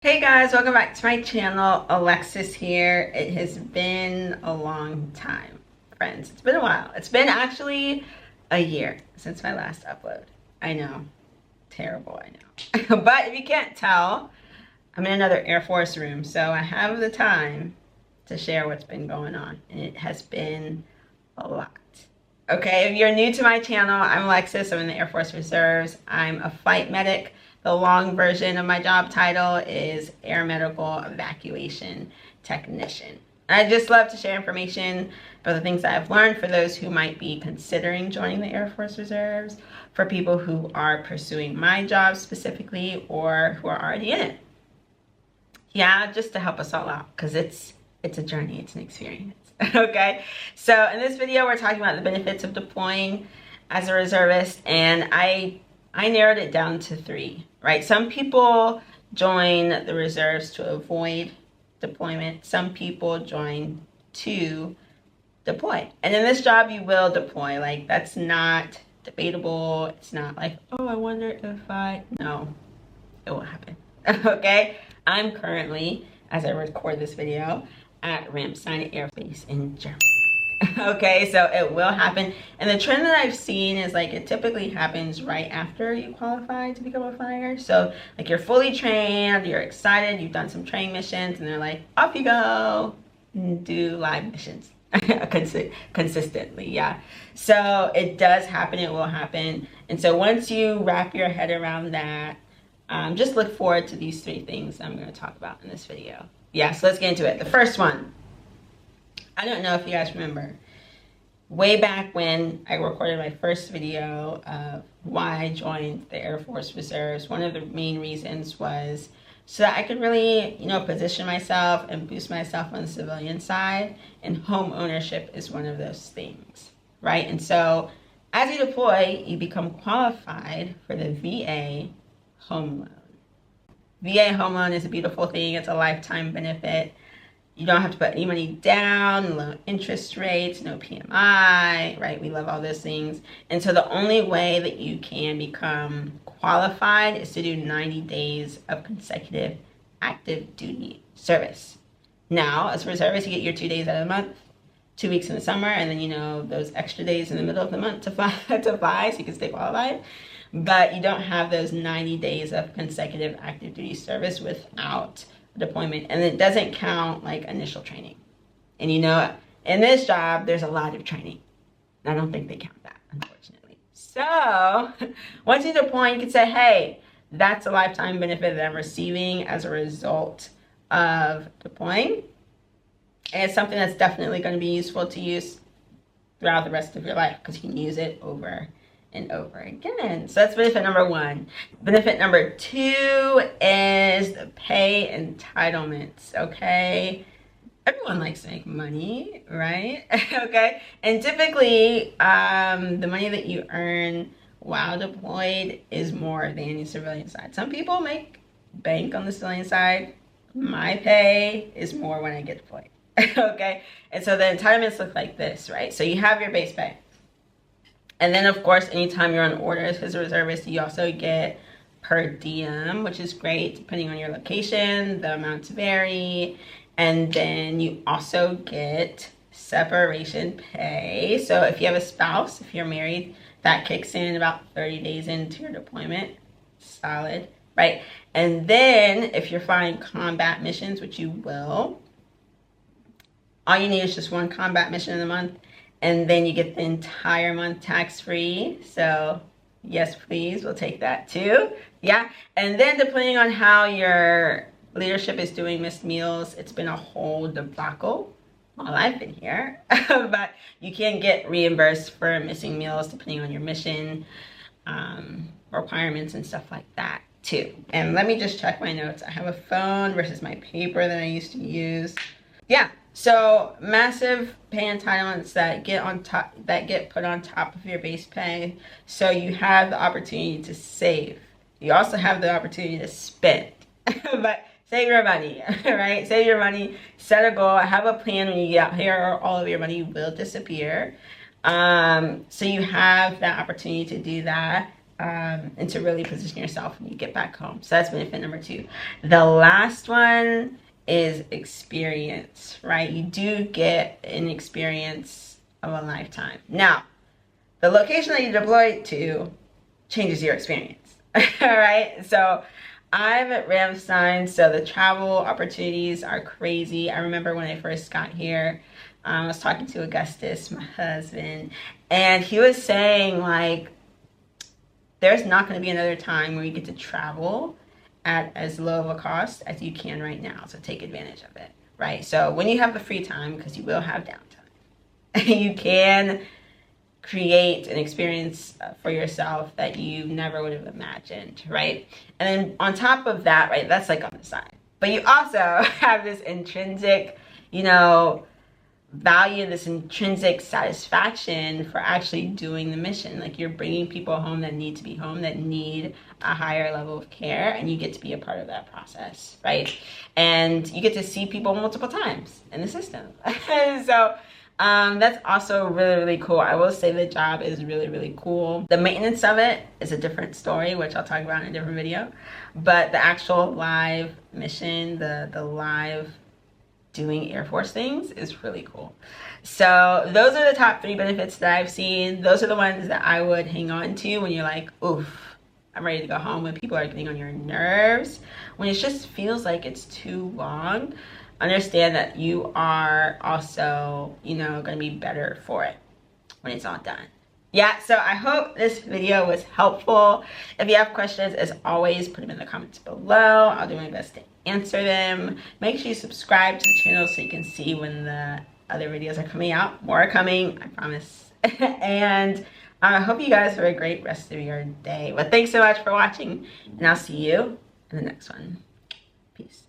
Hey guys, welcome back to my channel. Alexis here. It has been a long time, friends. It's been a while. It's been actually a year since my last upload. I know, terrible, I know. But if you can't tell, I'm in another Air Force room, so I have the time to share what's been going on, and it has been a lot. Okay, if you're new to my channel, I'm Alexis. I'm in the Air Force Reserves. I'm a flight medic. The long version of my job title is Air Medical Evacuation Technician. And I just love to share information about the things that I've learned for those who might be considering joining the Air Force Reserves, for people who are pursuing my job specifically, or who are already in it. Yeah, just to help us all out, because it's a journey, it's an experience. Okay, so in this video we're talking about the benefits of deploying as a reservist, and I narrowed it down to 3, right? Some people join the reserves to avoid deployment. Some people join to deploy. And in this job, you will deploy. Like, that's not debatable. It's not like, oh, I wonder if no, it will happen. Okay? I'm currently, as I record this video, at Ramstein Air Base in Germany. Okay, so it will happen. And the trend that I've seen is, like, it typically happens right after you qualify to become a flyer. So, like, you're fully trained, you're excited, you've done some training missions, and they're like, off you go and do live missions consistently. Yeah, so it does happen, it will happen. And so once you wrap your head around that, just look forward to these 3 things I'm going to talk about in this video. Yeah, so let's get into it. The first one, I don't know if you guys remember, way back when I recorded my first video of why I joined the Air Force Reserves, one of the main reasons was so that I could really, position myself and boost myself on the civilian side, and home ownership is one of those things, right? And so as you deploy, you become qualified for the VA home loan. VA home loan is a beautiful thing. It's a lifetime benefit. You don't have to put any money down, low interest rates, no PMI, right? We love all those things. And so the only way that you can become qualified is to do 90 days of consecutive active duty service. Now, as a reservist, you get your 2 days out of the month, 2 weeks in the summer, and then, those extra days in the middle of the month to fly, so you can stay qualified. But you don't have those 90 days of consecutive active duty service without deployment, and it doesn't count like initial training. And in this job there's a lot of training, and I don't think they count that, unfortunately. So once you deploy, you can say, hey, that's a lifetime benefit that I'm receiving as a result of deploying, and it's something that's definitely going to be useful to use throughout the rest of your life, because you can use it over and over again. So that's benefit number 1. Benefit number 2 is the pay entitlements. Okay, everyone likes to make money, right? Okay, and typically the money that you earn while deployed is more than the civilian side. Some people make bank on the civilian side. My pay is more when I get deployed. Okay, and so the entitlements look like this, right? So you have your base pay. And then, of course, anytime you're on orders as a reservist, you also get per diem, which is great, depending on your location. The amounts vary. And then you also get separation pay. So if you have a spouse, if you're married, that kicks in about 30 days into your deployment. Solid, right? And then if you're flying combat missions, which you will, all you need is just 1 combat mission in a month. And then you get the entire month tax-free. So yes, please, we'll take that too. Yeah. And then depending on how your leadership is doing missed meals, it's been a whole debacle while I've been here. But you can get reimbursed for missing meals depending on your mission requirements and stuff like that too. And let me just check my notes. I have a phone versus my paper that I used to use. Yeah. So massive pay entitlements that get put on top of your base pay. So you have the opportunity to save. You also have the opportunity to spend. But save your money, right? Save your money, set a goal, have a plan. When you get out here, all of your money will disappear. So you have that opportunity to do that. and to really position yourself when you get back home. So that's benefit number 2. The last one is experience, right? You do get an experience of a lifetime. Now, the location that you deploy to changes your experience, all right? So I'm at Ramstein, so the travel opportunities are crazy. I remember when I first got here, I was talking to Augustus, my husband, and he was saying, like, there's not going to be another time where you get to travel at as low of a cost as you can right now. So take advantage of it, right? So when you have the free time, because you will have downtime, you can create an experience for yourself that you never would have imagined, right? And then on top of that, right, that's like on the side. But you also have this intrinsic, you know, value, this intrinsic satisfaction for actually doing the mission. Like, you're bringing people home that need to be home, that need a higher level of care, and you get to be a part of that process, right? And you get to see people multiple times in the system. So that's also really, really cool. I will say the job is really, really cool. The maintenance of it is a different story, which I'll talk about in a different video. But the actual live mission, the live doing Air Force things is really cool. So those are the top 3 benefits that I've seen. Those are the ones that I would hang on to when you're like, oof, I'm ready to go home, when people are getting on your nerves, when it just feels like it's too long. Understand that you are also, you know, going to be better for it when it's all done. Yeah, so I hope this video was helpful. If you have questions, as always, put them in the comments below. I'll do my best to answer them. Make sure you subscribe to the channel so you can see when the other videos are coming out. More are coming, I promise. And I hope you guys have a great rest of your day. But thanks so much for watching, and I'll see you in the next one. Peace.